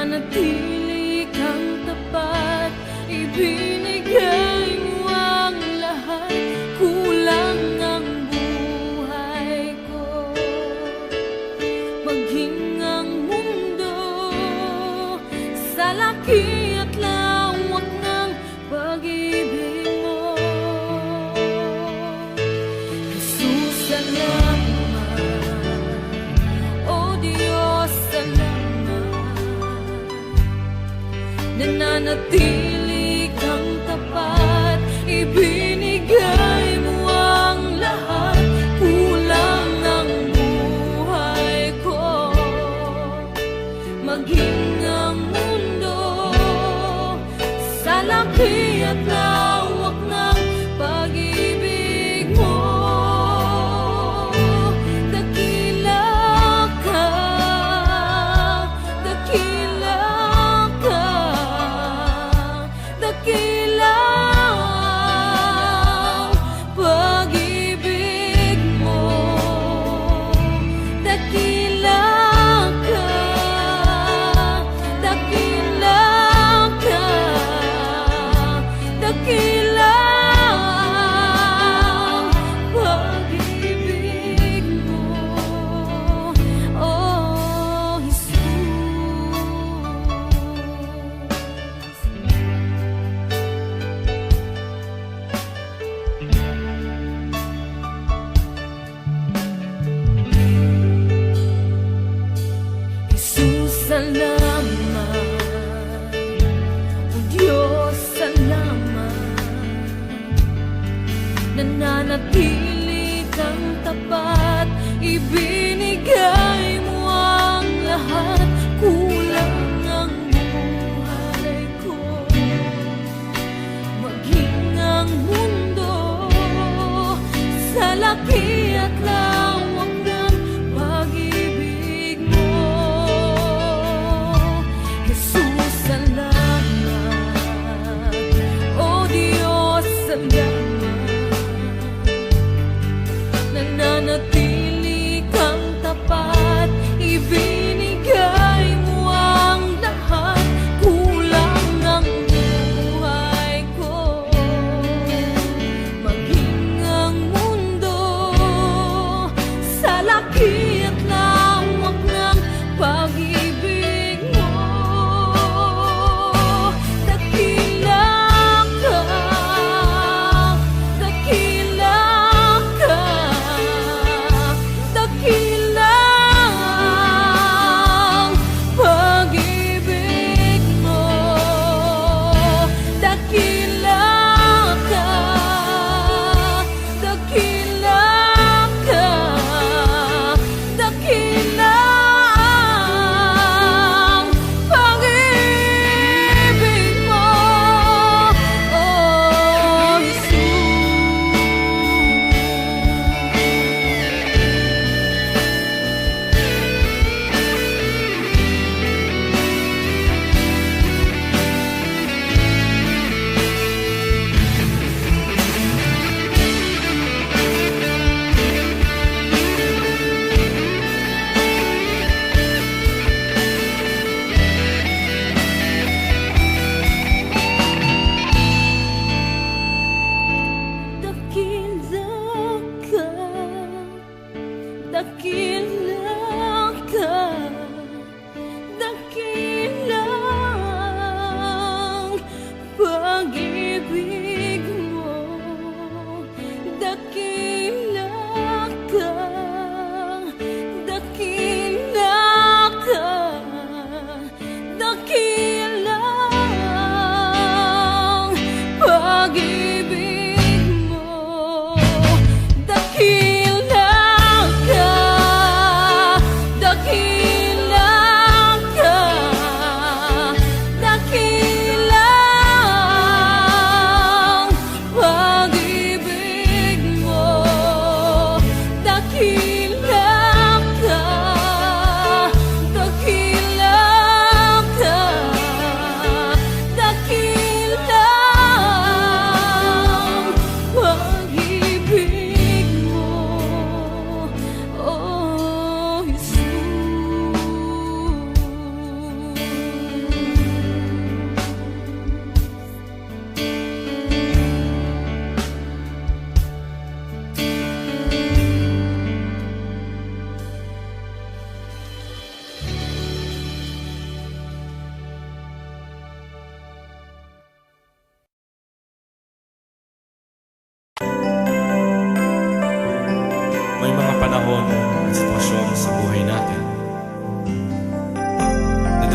nananatili kang tapat, ibinigay mo ang lahat, kulang ang buhay ko. Maging ang mundo sa laki at lawak ng pag-ibig mo, Jesus, salamat. O Diyos, salamat. Nananatili kang tapat, ibinigay mo ang lahat, kulang ang buhay ko. Maging ang mundo sa laki at lawak ng pag-ibig mo, dakila ka, dakila ka,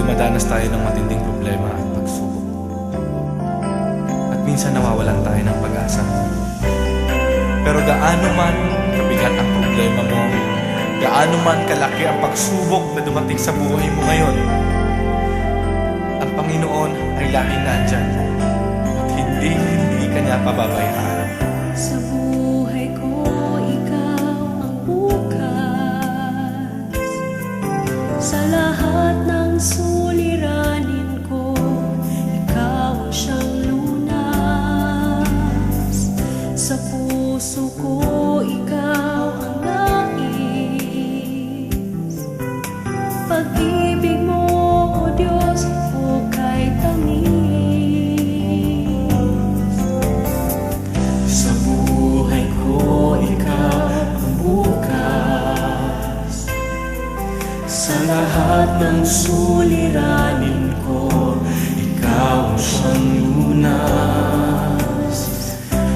dumadanas tayo ng matinding problema at pagsubok. At minsan nawawalan tayo ng pag-asa. Pero gaano man kabigat ang problema mo, gaano man kalaki ang pagsubok na dumating sa buhay mo ngayon, ang Panginoon ay laging nandyan at hindi ka niya pababayaan. Sa buhay ko, ikaw ang bukas. Sa lahat ng suliranin ko, ikaw ang siyang lunas. Sa puso ko, ikaw ang nais. Pag-ibig mo, O Diyos, hukay tamis. Sa buhay ko, ikaw ang bukas. Sa lahat ng suliranin ko, ikaw ang siyang lunas.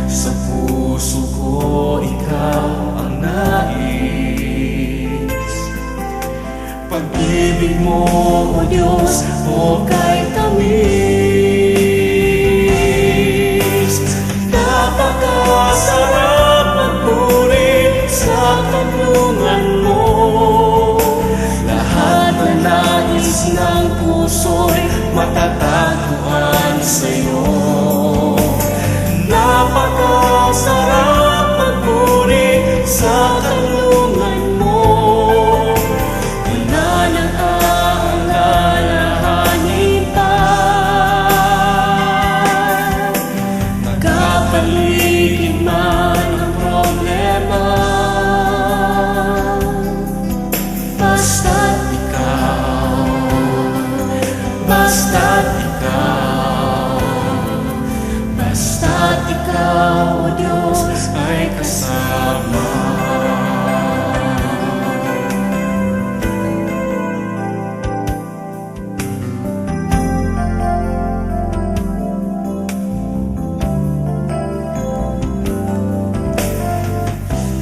Sa puso ko, ikaw ang nais. Pag-ibig mo, O Diyos, hukay tamis. Napakasarap magpuri sa kanlungan mo. Lahat na nais ng puso'y matatagpuan sa'yo. Napakasarap magpuri sa kanlungan mo. Wala nang aalalahanin pa. Magkapaligid man ang problema, basta't ikaw, basta't ikaw, basta't ikaw, O Diyos, ay kasama.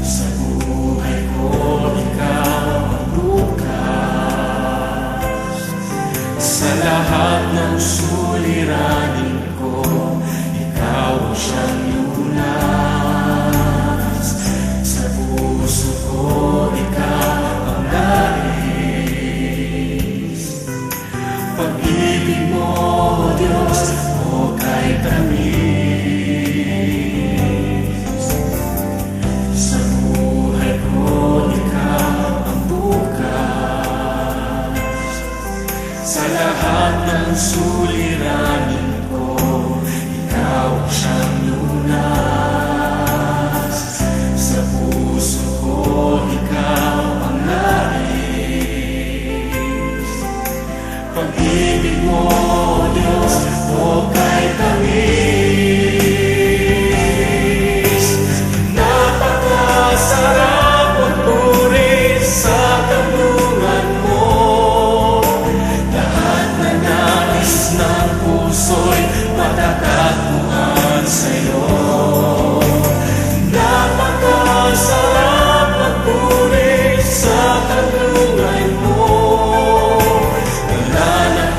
Sa buhay ko, ikaw ang bukas. Sa lahat ng suliranin ko, ikaw ang siyang lunas. Sa puso ko, ikaw ang nais. Pag-ibig mo, O Diyos, hukay tamis. Sa buhay ko, ikaw ang bukas. Sa lahat ng suliranin ko, ikaw ang siyang lunas. Sa puso ko, ikaw ang nais. Pag-ibig mo, O Diyos, hukay tamis. Napakasarap magpuri sa kanlungan mo. Lahat na nais ng puso'y matatagpuan sa'yo. Napakasarap magpuri sa kanlungan mo. Wala nang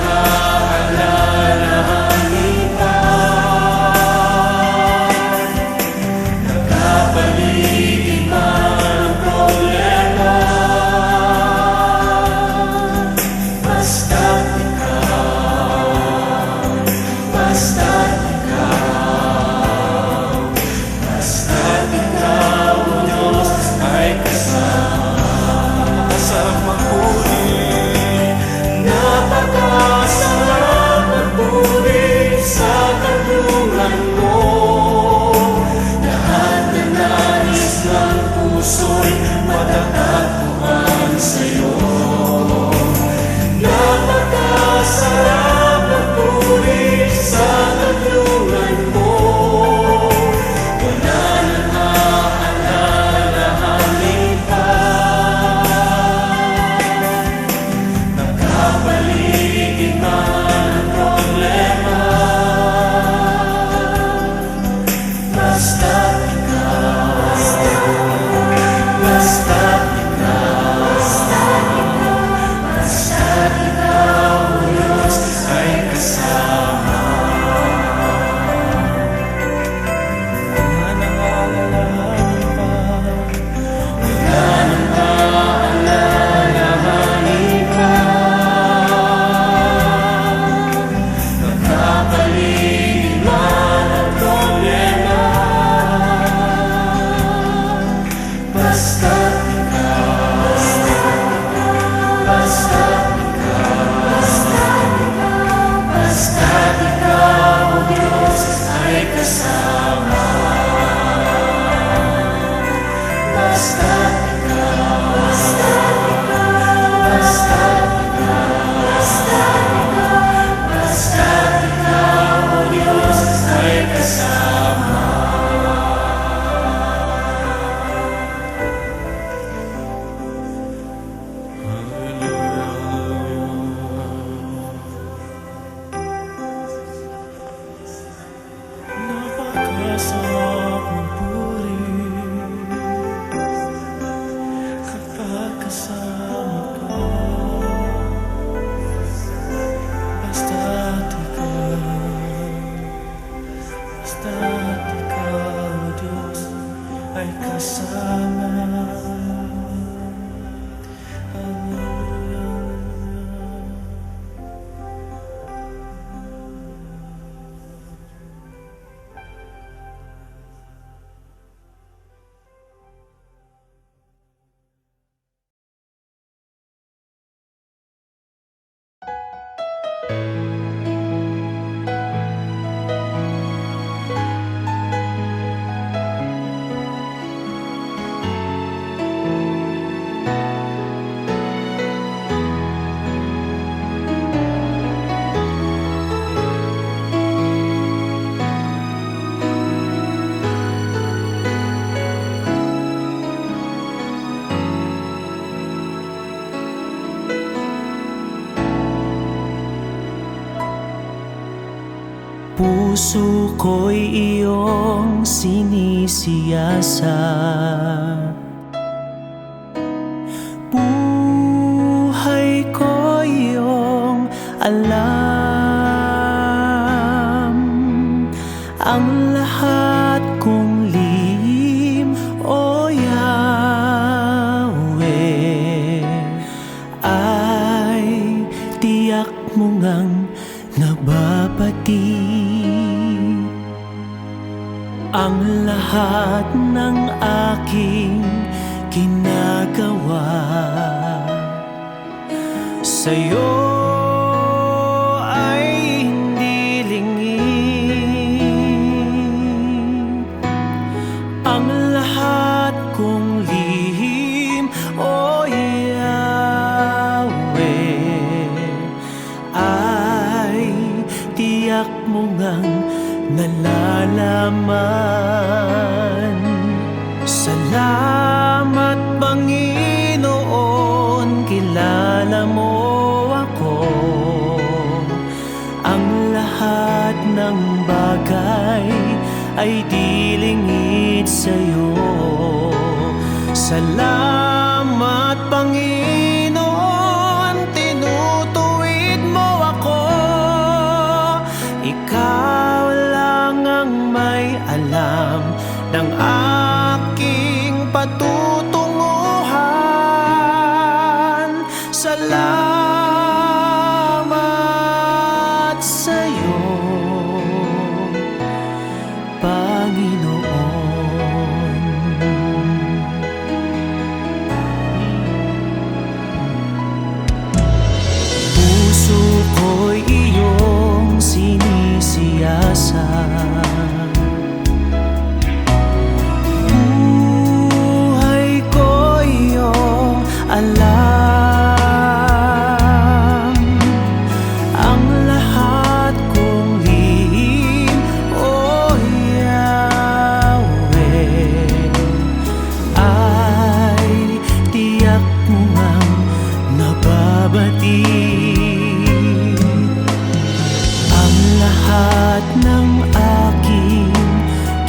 Puso ko'y iyong sinisiyasat, buhay ko iyong alam. Ang lahat kong lihim, O Yahweh, ay tiyak mo ngang nababati. Ang lahat ng aking ginagawa sa'yo ay hindi lingid. Ang lahat kong lihim, O Yahweh, ay tiyak mo ngang nalalaman. Salamat Panginoon, kilala mo ako. Ang lahat ng bagay ay di lingid sa'yo. Salamat Panginoon, tinutuwid mo ako. Ikaw lang ang may alam ng aking patutunguhan. Salamat sa'yo, Panginoon. Puso ko'y iyong sinisiyasat, buhay ko iyong alam. Ang lahat kong lihim, O Yahweh, ay tiyak mo ngang nababati. Ang lahat ng aking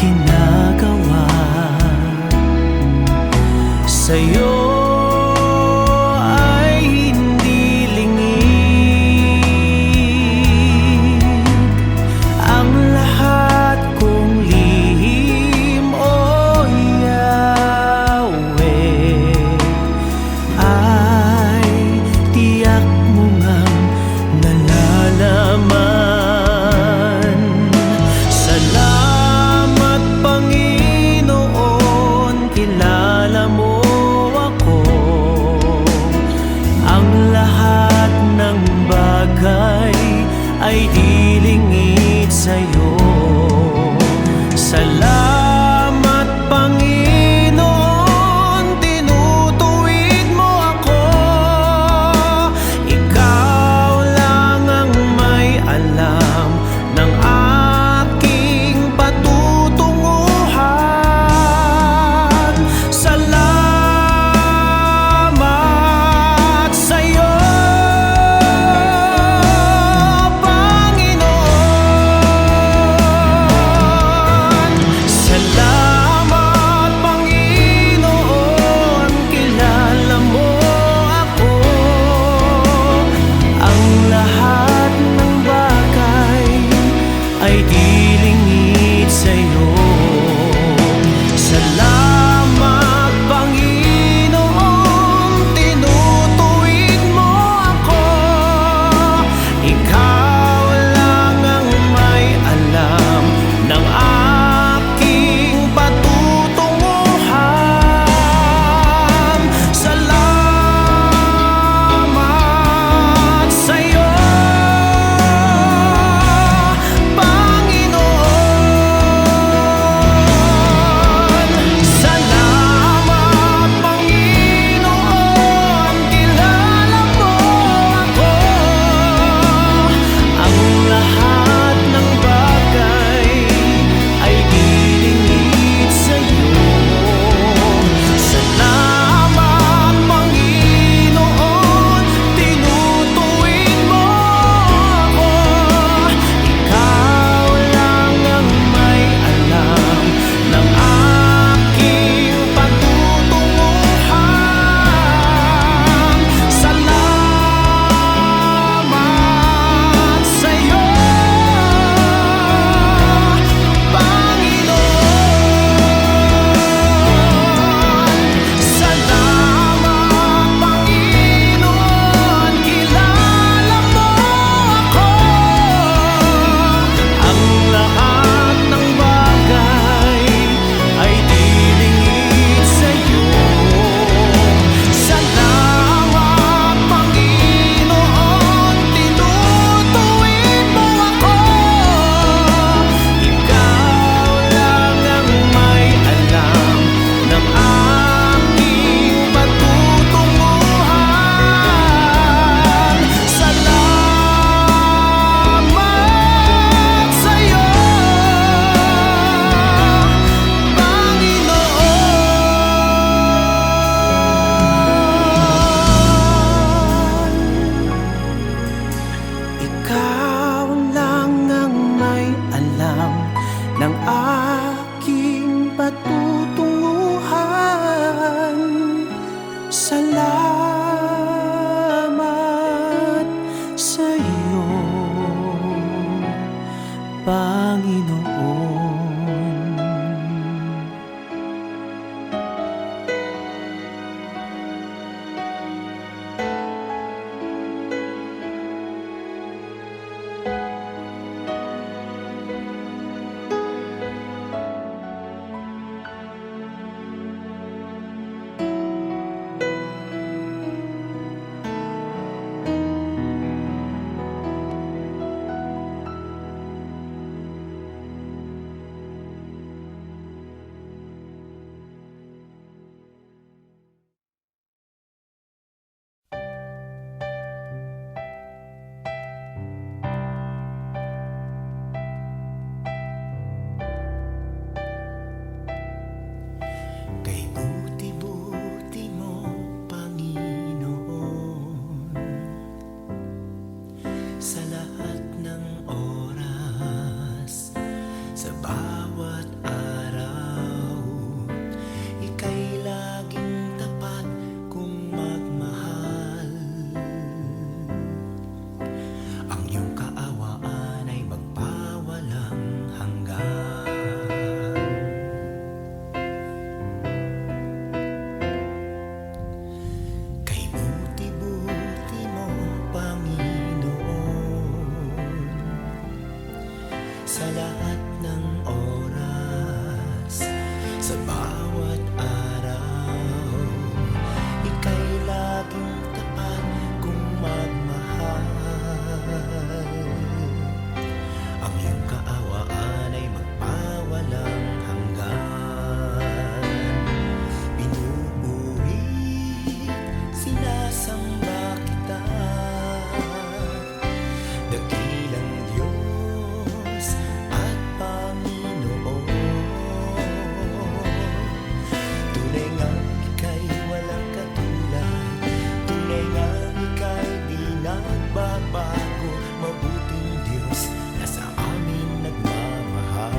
ginagawa sa'yo ay hindi lingid. Ang lahat kong lihim, O Yahweh, ay tiyak mo ngang nalalaman. Salamat Panginoon, kilala mo ako. Ang lahat ng bagay ay di lingid sa'yo. Salamat Panginoon, tinutuwid mo ako. Ikaw lang ang may alam ng aking patutunguhan. Salamat sa'yo, Panginoon. Salamat Panginoon, kilala mo ako. Ang lahat ng bagay ay di lingid sa'yo. Salamat Panginoon, tinutuwid mo ako. Ikaw lang ang may alam ng aking patutunguhan. Salamat sa'yo, sa lahat ng oras, sa bawat araw. Ika'y laging tapat kung magmahal. Ang iyong kaawaan ay magpawalang hanggan. Pinupuri, sinasamba kita, dakilang Diyos at Panginoon. Tunay ngang ika'y walang katulad, tunay ngang ika'y di nagbabago. Mabuting Diyos na sa amin nagmamahal.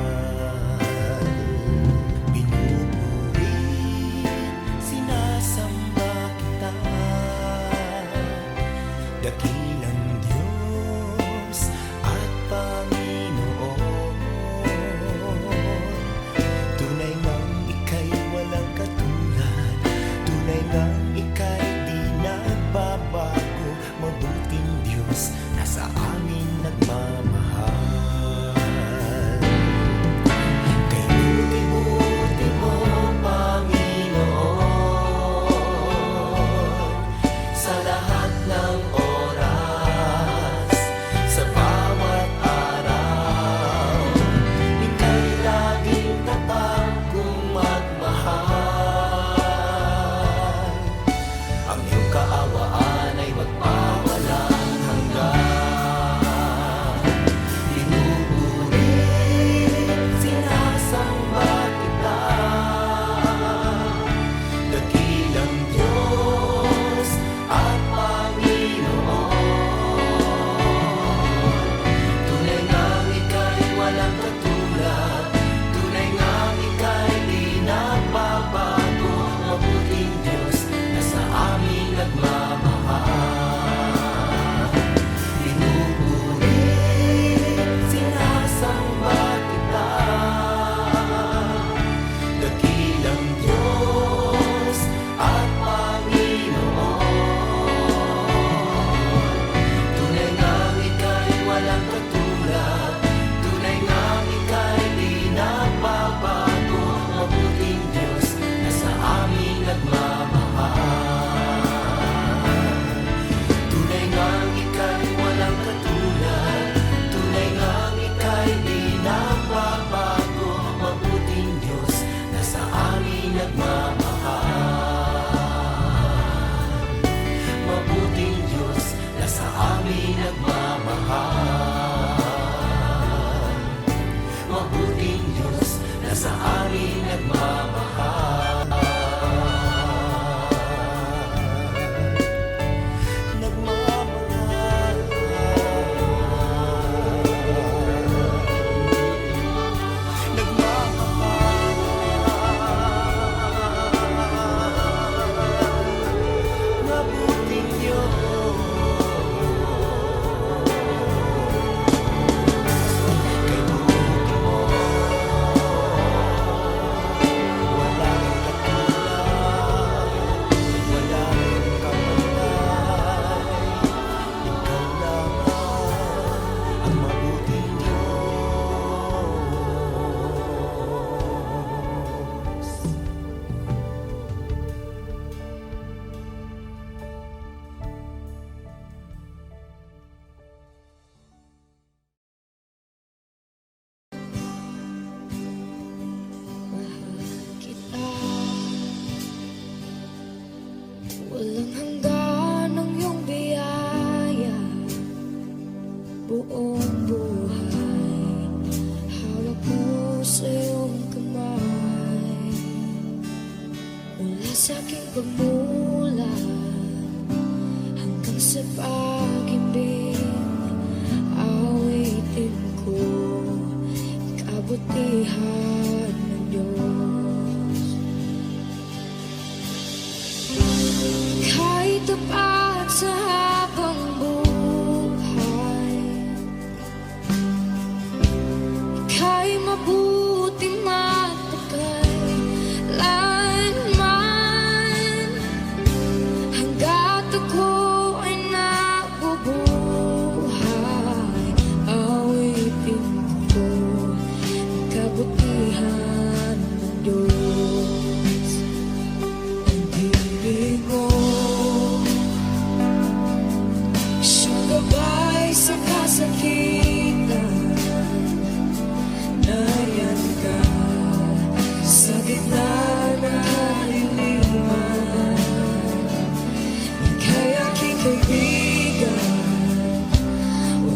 Pinupuri, sinasamba kita, dakilang Diyos at Panginoon. Tunay ngang ika'y walang katulad, tunay ngang ika'y di nagbabago. Mabuting Diyos na sa amin nagmamahal. Kay buti-buti mo, Panginoon, sa lahat ng oras, sa bawat araw. Ika'y laging tapat kung magmahal. Ang iyong kaawaan ay magpawalang hanggan.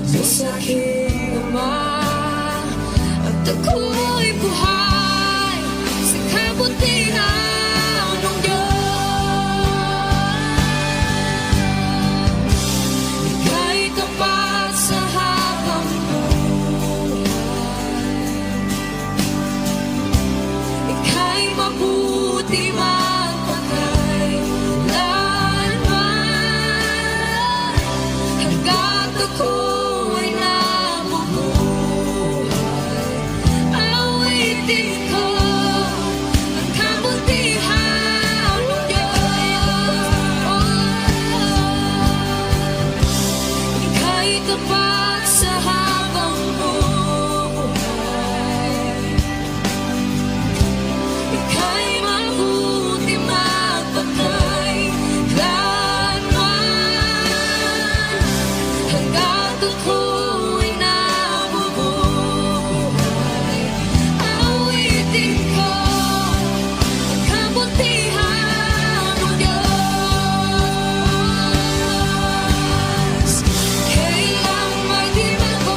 Diyos aking Ama, at ako'y buhay sa kabutihan ng Diyos. Ika'y tapat sa habang buhay, ika'y mabuti magpakailanman, hanggat ako'y nabubuhay. Awitin ko ang kabutihan ng Diyos. Ika'y tapat sa habang buhay, ika'y mabuti magpakailanman, hanggat ako'y nabubuhay. Awitin ko ang kabutihan ng Diyos. Kailang magdiba ko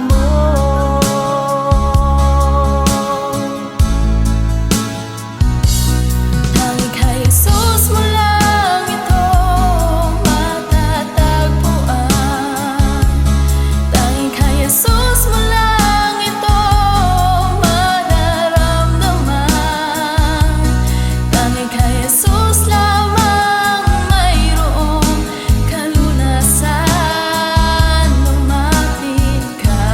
mo. Tanging kay Jesus mo lang ito matatagpuan. Tanging kay Jesus mo lang ito mararamdaman. Tanging kay Jesus lamang mayroong kalunasan. Lumapit ka.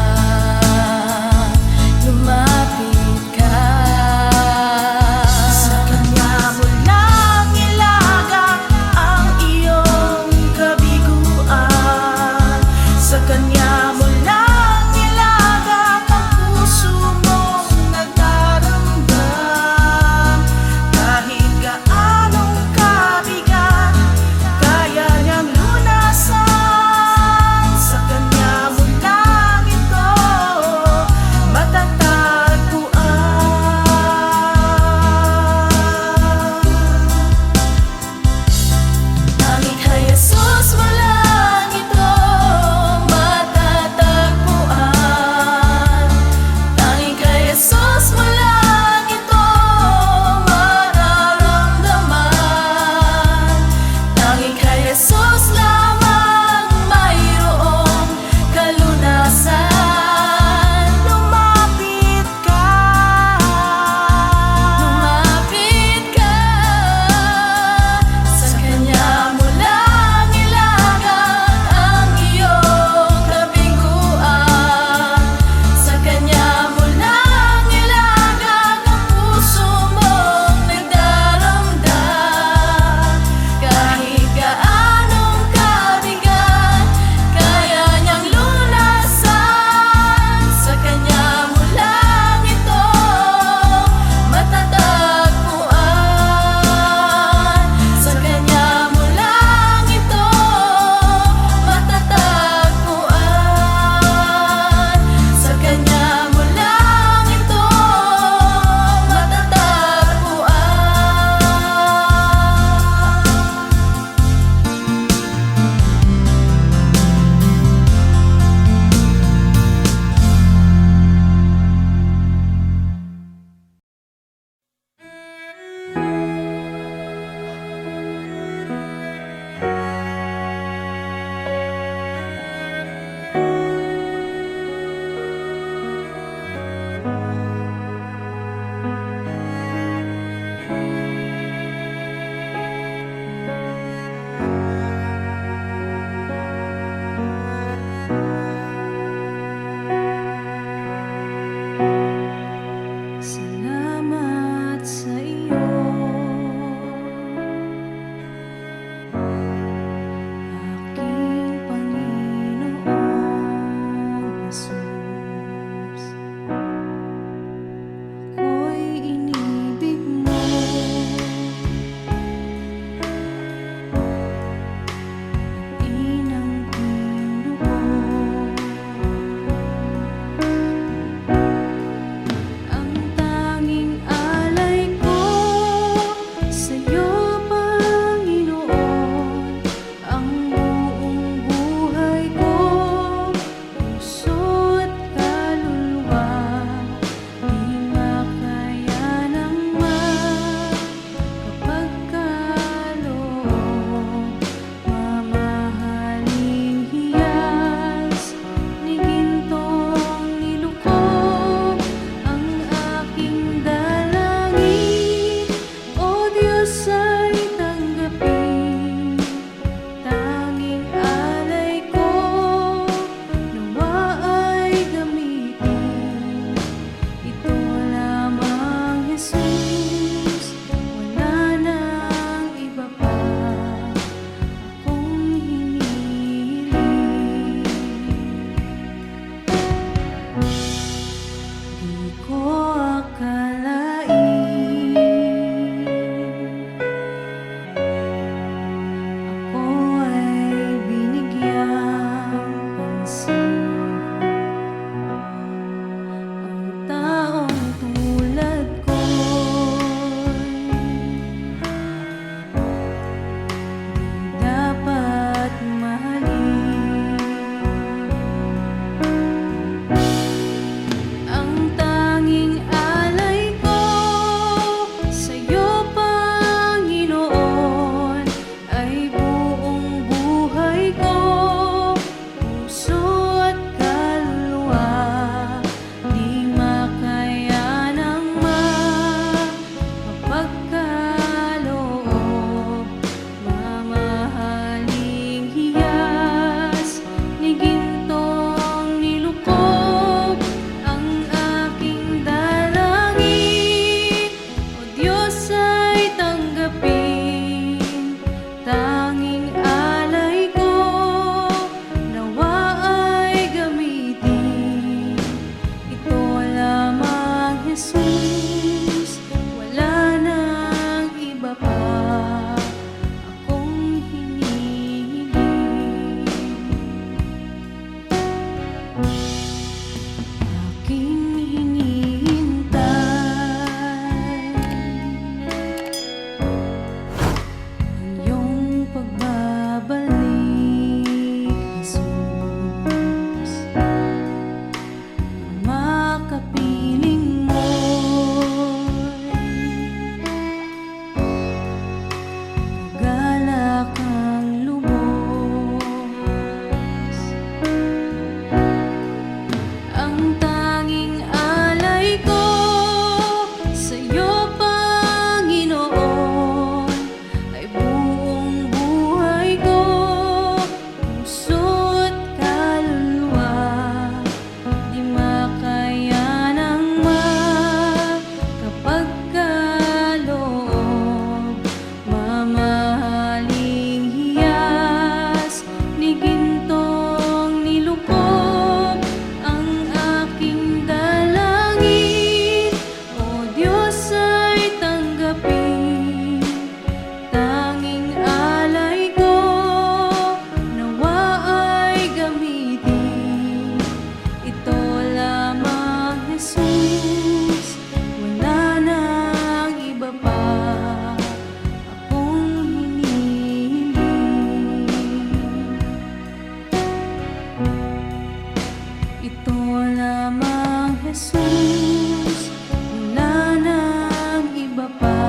Ikaw lamang, Jesus, wala nang iba pa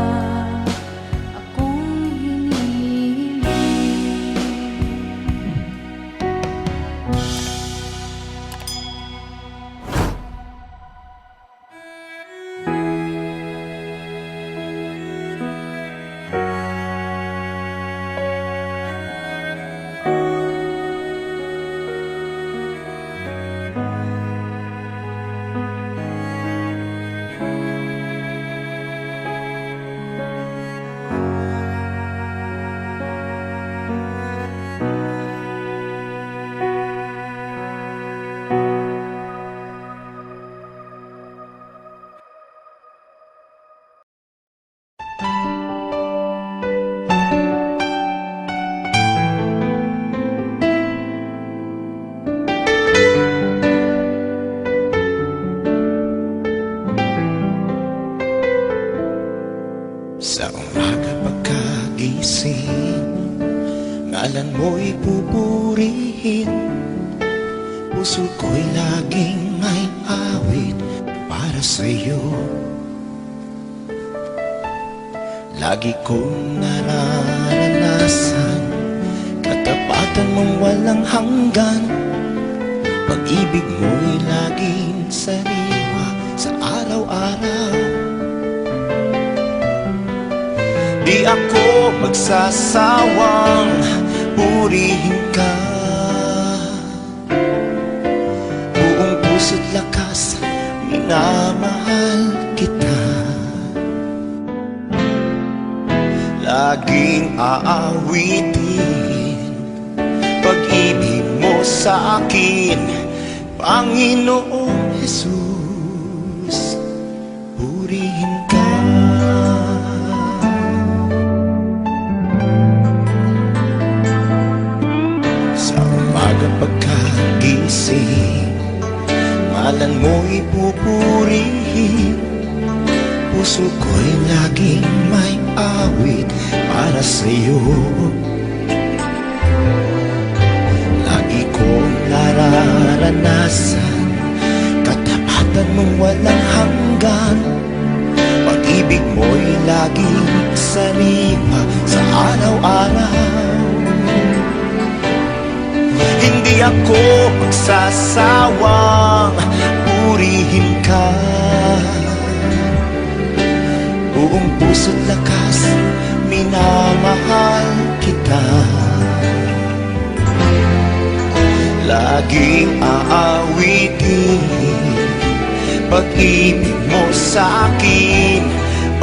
akong hinihiling. Sa umaga pagkagising, ngalan mo'y pupurihin. Puso ko'y laging may awit para sa'yo. Lagi kong nararanasan katapatan mong walang hanggan. Pag-ibig mo'y laging sariwa sa araw-araw. Di ako magsasawang purihin ka. Buong puso't lakas, minamahal kita. Laging aawitin pag-ibig mo sa akin, Panginoong Jesus, purihin ka. Pagkagising, ngalan mo'y pupurihin. Puso ko'y laging may awit para sa'yo. Lagi kong nararanasan katapatan mong walang hanggan. Pag-ibig mo'y laging sariwa sa araw-araw. Hindi ako magsasawang purihin ka. Buong puso't lakas, minamahal kita. Laging aawitin pag-ibig mo sa akin,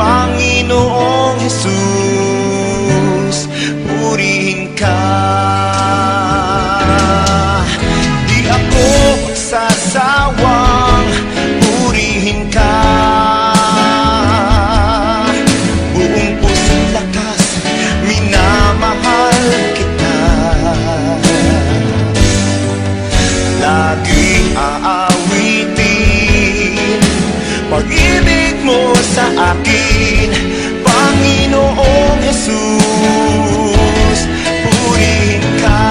Panginoong Jesus, purihin ka. Magsasawang purihin ka. Buong puso't lakas, minamahal kita. Laging aawitin pag-ibig mo sa akin, Panginoong Jesus, purihin ka.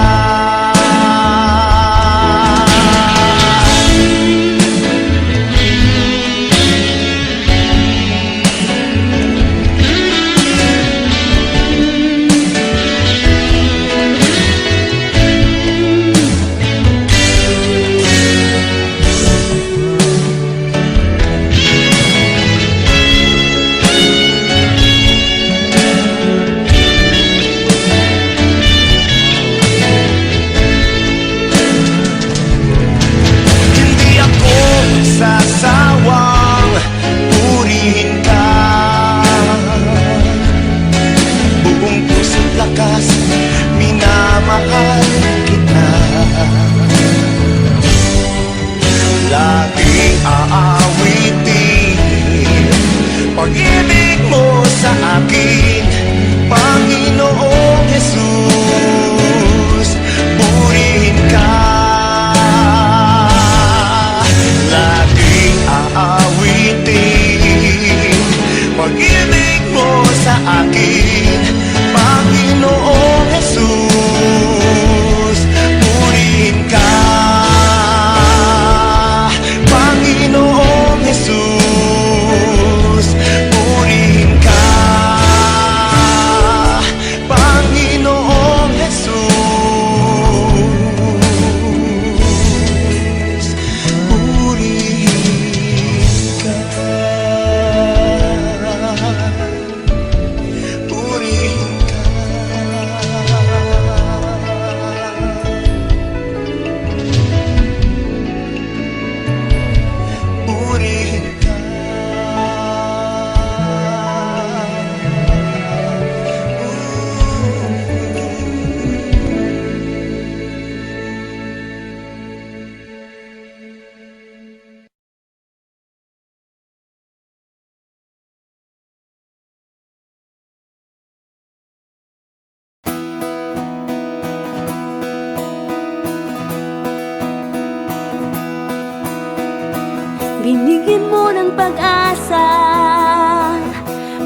Binigyan mo ng pag-asa,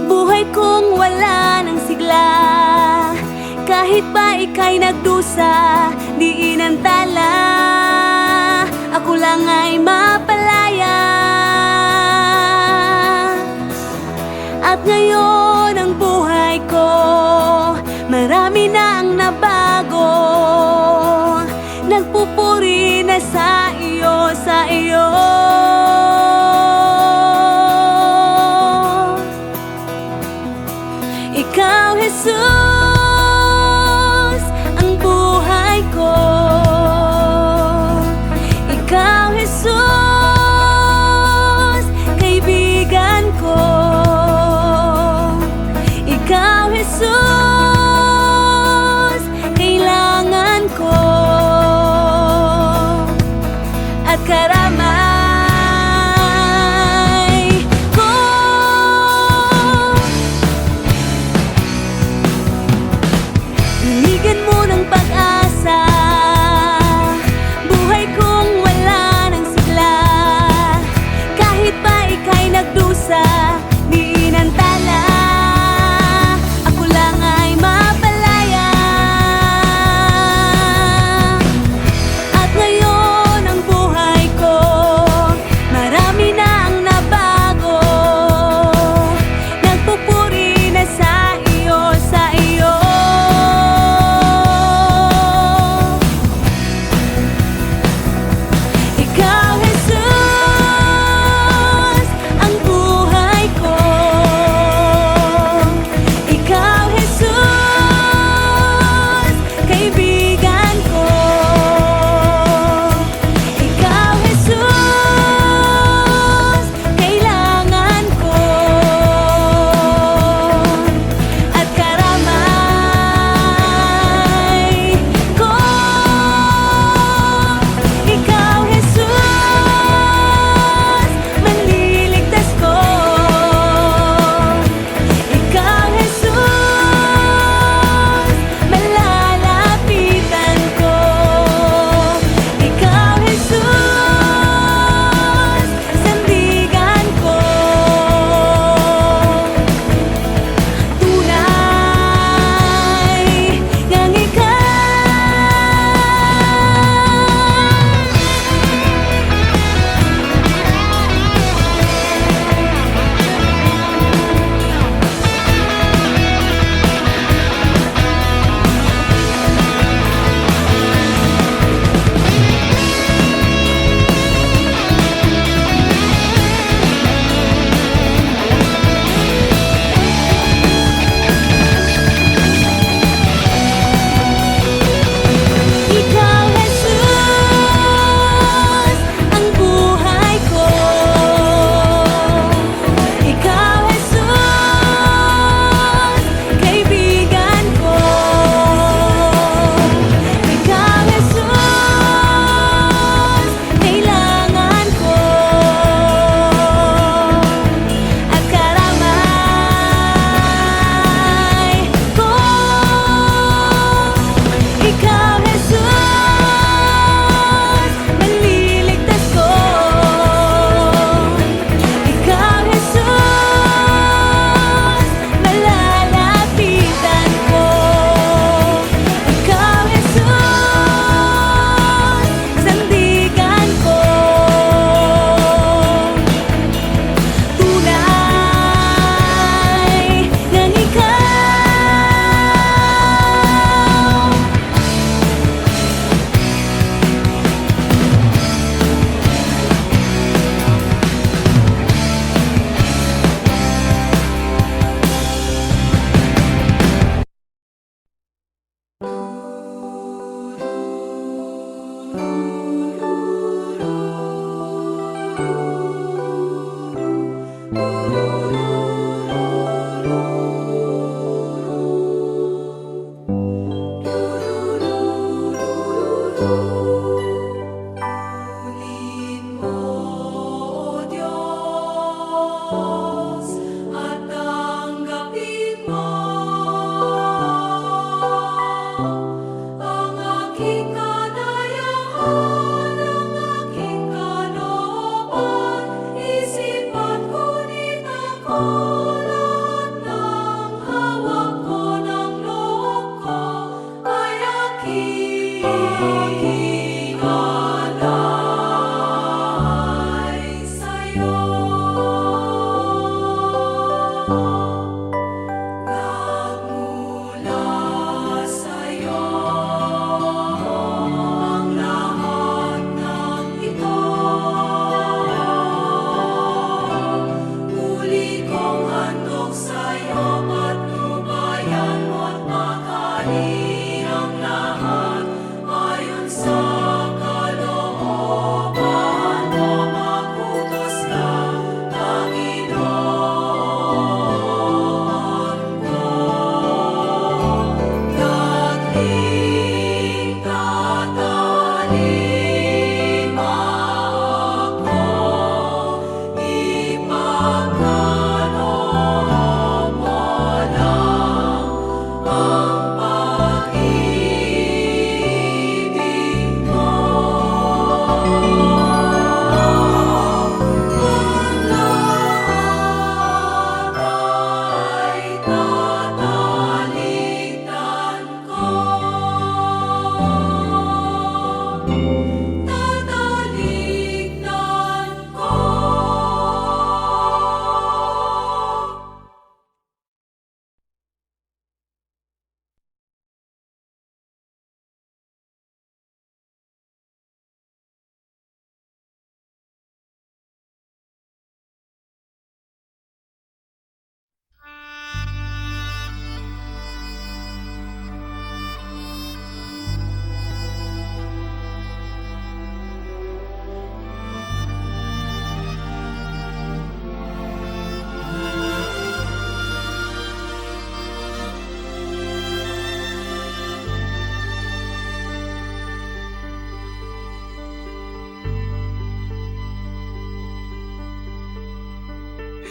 buhay kong wala ng sigla. Kahit pa ika'y nagdusa, di inantala, ako lang ay mapalaya. At ngayon ang buhay ko, marami na ang nabago. Nagpupuri na sa iyo, sa iyo. Ikaw, Jesus, ang buhay ko. Ikaw, Jesus,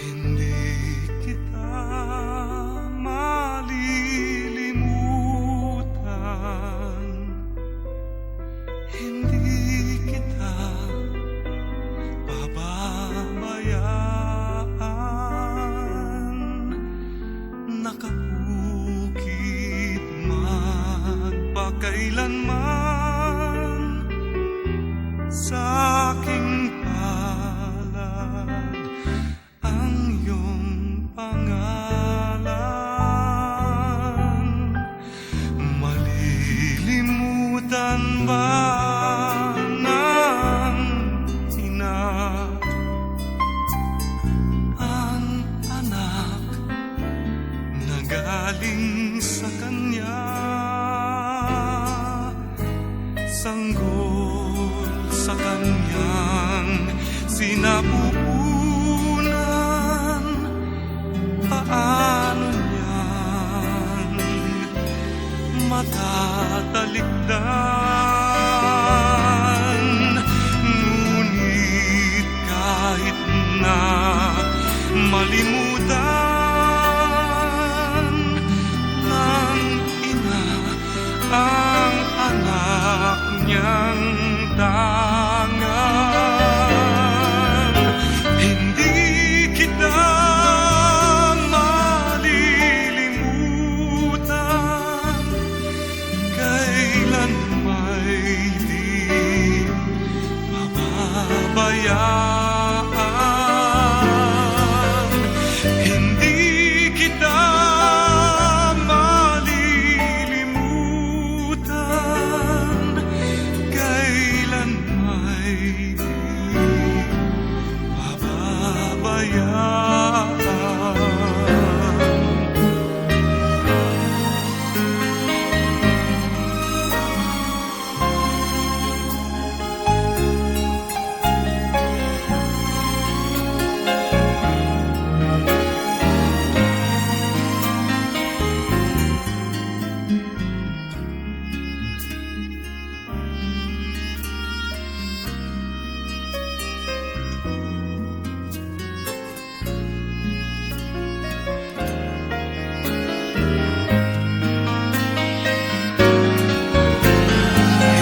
Hindi kita malilimutan, hindi kita pababayaan. Nakabukid magpakailanman sa aking palad ang iyong pangalan. Malilimutan ba ng ina ang anak na galing sa kanya? Sanggol sa kanyang sinapupunan, paano niyan matatalikdan? Ngunit kahit na malimutan ng ina ang anak niyang tangan, hindi kita malilimutan, kailan may di mababayaan. Hindi kita malilimutan, kailan may di mababayaan.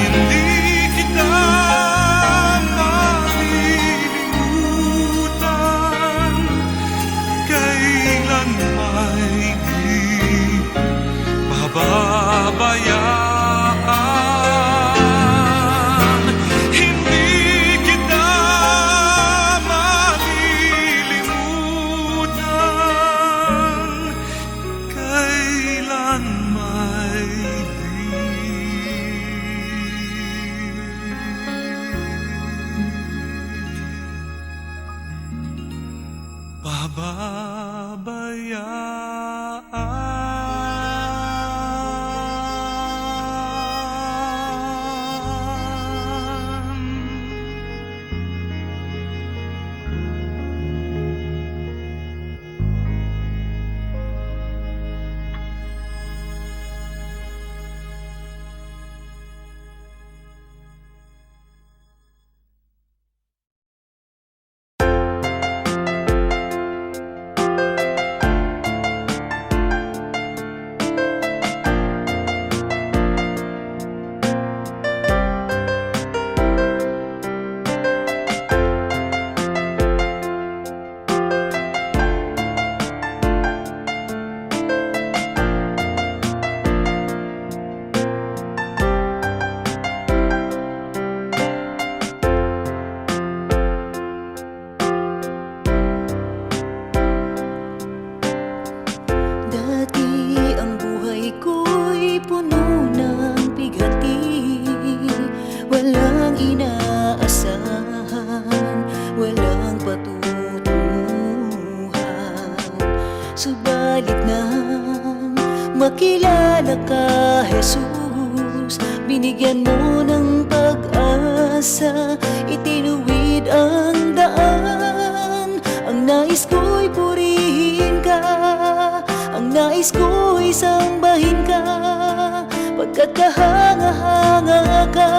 Hindi kita malilimutan, kailan may di pababayaan. Hindi kita malilimutan, kailan may di pababayaan. makilala ka, Jesus. Binigyan mo ng pag-asa, itinuwid ang daan. Ang nais ko'y purihin ka, ang nais ko'y sambahin ka, pagkat kahanga-hanga ka,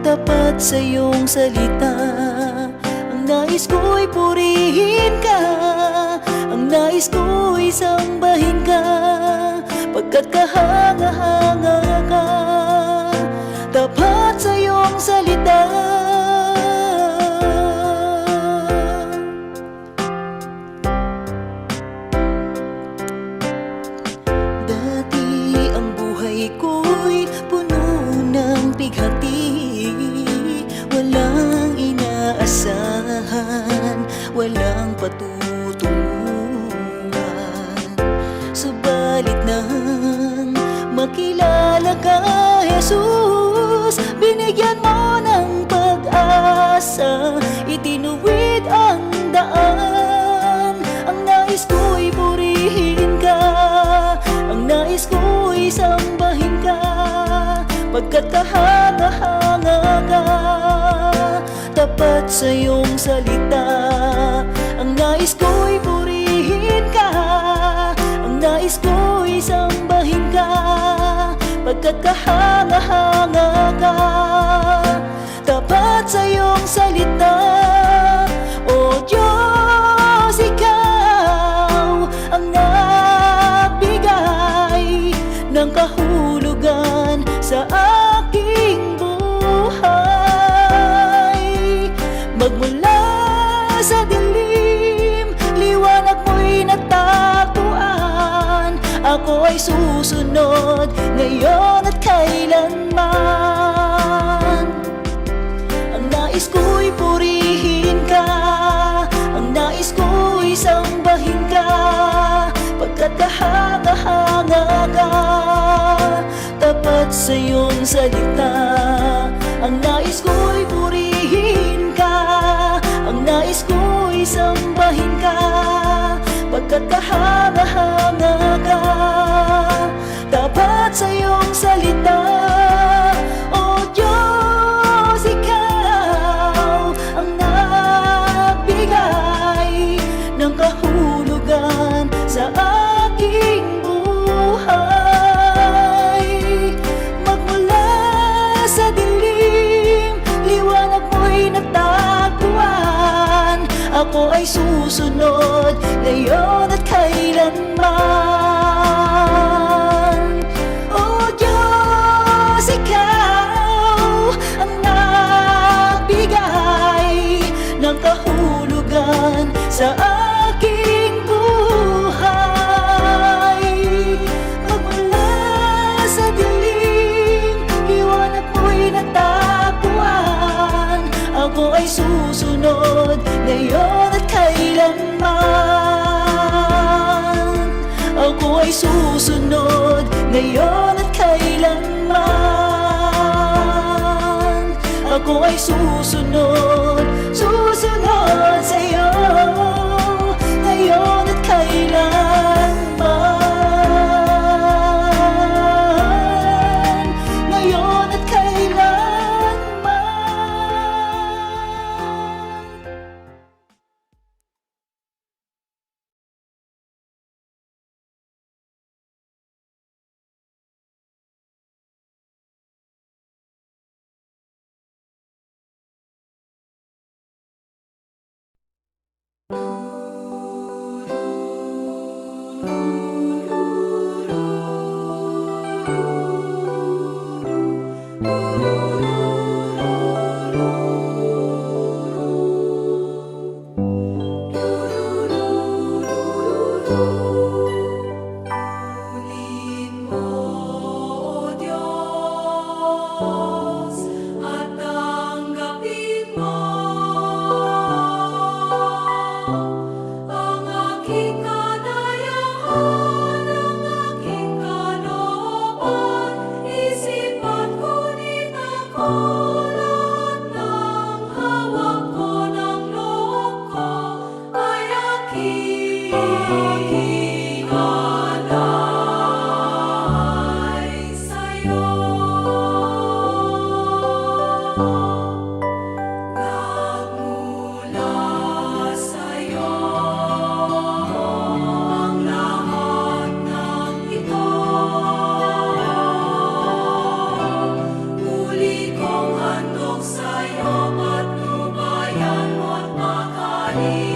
tapat sa iyong salita. Ang nais ko'y purihin ka, nais ko'y sambahin ka, pagkat kahanga-hanga ka, tapat sa iyong salita. Dati ang buhay ko'y puno ng pighati, walang inaasahan, walang patutunguhan. Subalit nang makilala ka, Jesus, binigyan mo ng pag-asa, itinuwid ang daan. Ang nais ko'y purihin ka, ang nais ko'y sambahin ka, pagkat kahanga-hanga ka, tapat sa iyong salita. Ang nais ko'y purihin ka, ang nais ko'y sambahin ka, pagkat kahanga-hanga ka, tapat sa iyong salita. O Diyos, ikaw ang nagbigay ng kahulugan sa aking buhay. Magmula sa dilim, liwanag mo'y natagpuan. Ako ay susunod ngayon at kailanman. Ang nais ko'y purihin ka, ang nais ko'y sambahin ka, pagkat kahanga-hanga ka, tapat sa iyong salita. Ang nais ko'y purihin ka, ang nais ko'y sambahin ka, pagkat kahanga-hanga ka, tapat sa iyong salita. O Diyos, ikaw ang nagbigay ng kahulugan sa aking buhay. Magmula sa dilim, liwanag mo'y natagpuan. Ako ay susunod ngayon at kailanman. O Diyos, ikaw ang nagbigay ng kahulugan sa aking buhay. Magmula sa dilim, liwanag mo'y natagpuan. Ako ay susunod ngayon at kailanman. Ako ay susunod ngayon at kailanman. Ako ay susunod, susunod sa iyo ngayon at kailanman. Ngayon at kailanman. Purihin mo, O Diyos, at tanggapin mo ang aking kanayaan, ang aking kalooban, isip at ngunit ako lahat ng hawak ko, ng loob ko ay aking alay sa'yo. Nagmula sa'yo ang lahat ng ito. Muli kong handog sa'yo, patnubayan mo't makali.